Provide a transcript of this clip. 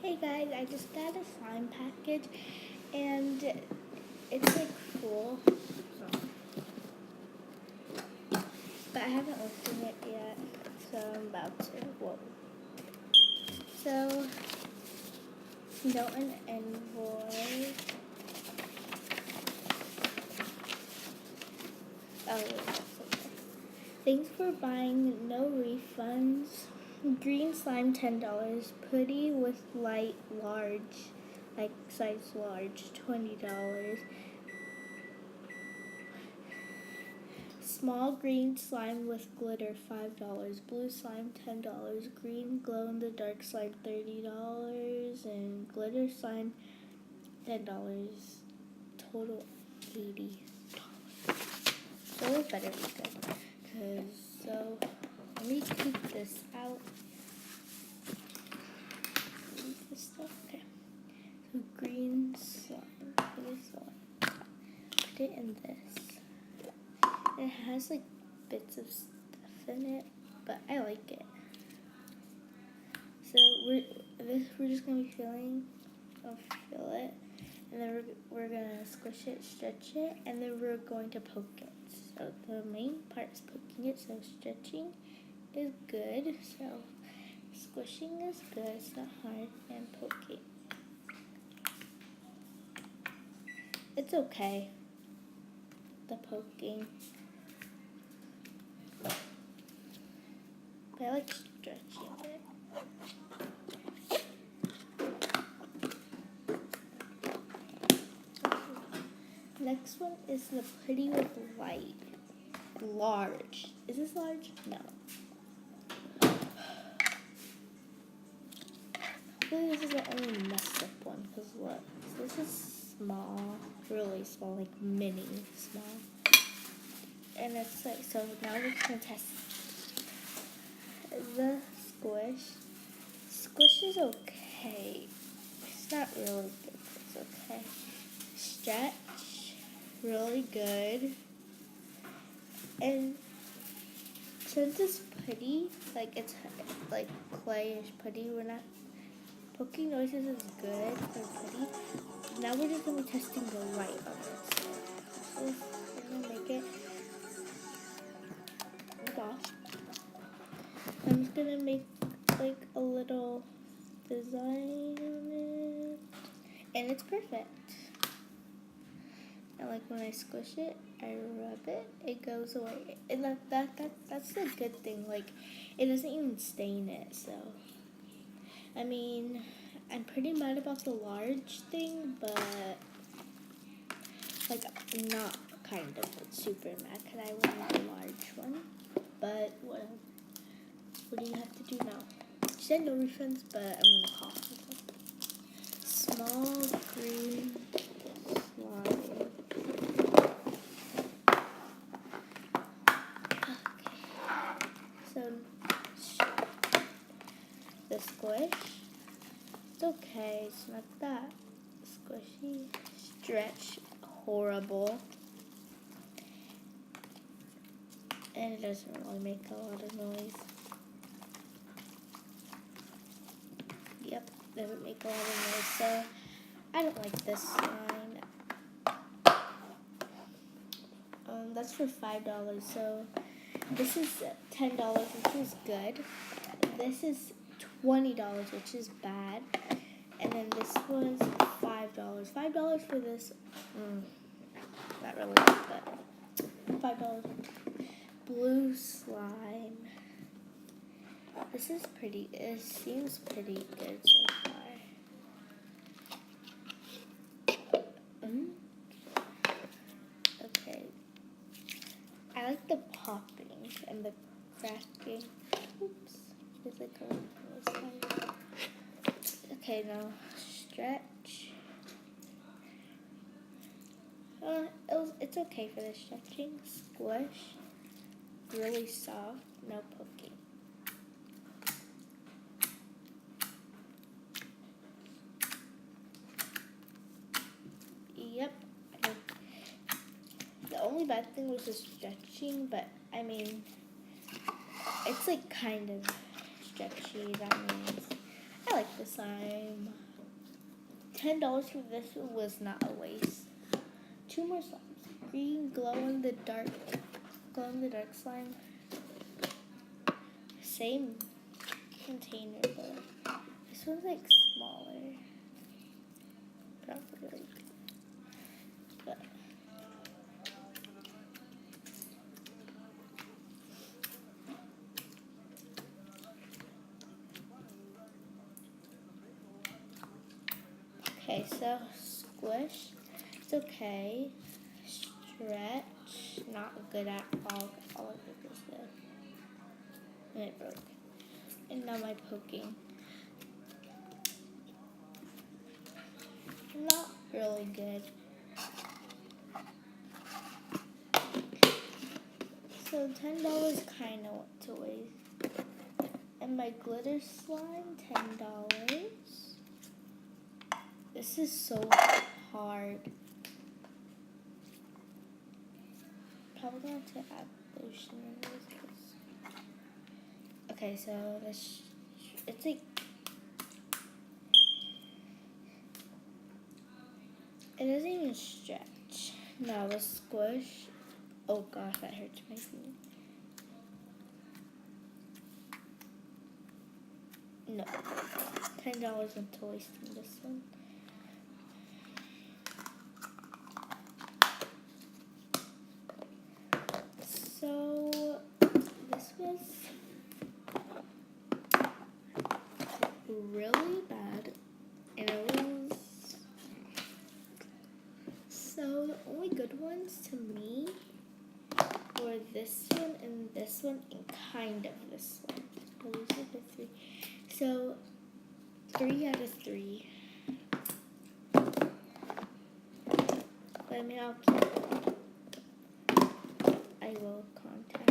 Hey guys, I just got a slime package and it's like full, but I haven't opened it yet, so I'm about to. Whoa. So, note an invoice. Oh, wait, that's okay. Thanks for buying, no refunds. Green slime $10. Putty with light large, like size large, $20. Small green slime with glitter $5. Blue slime $10. Green glow in the dark slime $30. And glitter slime $10. Total $80. So it better be good. So let me keep this out. This stuff. Okay. So green slime. Put it in this. It has like bits of stuff in it, but I like it. So we're just gonna be feeling. I'll feel it, and then we're gonna squish it, stretch it, and then we're going to poke it. So the main part is poking it. So stretching is good. So squishing is good. It's not hard, and poking. It's okay. The poking. But I like stretching it. Next one is the putty with light. Large. Is this large? No. Hopefully this is the only messed up one, because look, this is small, really small, like mini small. And it's like, so now we're just gonna test the squish. Squish is okay. It's not really good, it's okay. Stretch, really good. And since it's putty, like it's like clayish putty, we're not poking noises is good for putty. Now we're just gonna be testing the light on it. So we're gonna make it off. I'm just gonna make like a little design on it, and it's perfect. And like when I squish it, I rub it, it goes away. And that's the good thing. Like it doesn't even stain it. So I mean, I'm pretty mad about the large thing, but like not kind of super mad because I wanted a large one. But what do you have to do now? She said no refunds, but I'm gonna call. Small green slime. So the squish, it's okay. It's not that squishy. Stretch, horrible. And it doesn't really make a lot of noise. Yep, doesn't make a lot of noise. So I don't like this slime. That's for $5. So this is $10, which is good. This is $20, which is bad. And then this was $5. $5 for this. Not really, but $5. Blue slime. This is pretty. It seems pretty good so far. Okay. I like the popping and the cracking. Oops. There's like a little slime. Okay, now stretch. It's okay for the stretching. Squish. Really soft. No poking. Yep. The only bad thing was the stretching, but I mean, it's like kind of stretchy. That means I like the slime. $10 for this one was not a waste. 2 more slimes. Green glow in the dark slime. Same container, but this one's like smaller. Probably. But okay, so squish, it's okay. Stretch, not good at all. All of it is good. And it broke. And now my poking. Not really good. So $10 kind of went to waste. And my glitter slime, $10. This is so hard. Probably going to add lotion in this. Okay, so this, it's like, it doesn't even stretch. Now the squish. Oh gosh, that hurts my feet. No, $10 went to waste in this one. So this was really bad, and it was so the only good ones to me were this one and kind of this one. Those are the 3. So 3 out of 3. But I mean, I will contact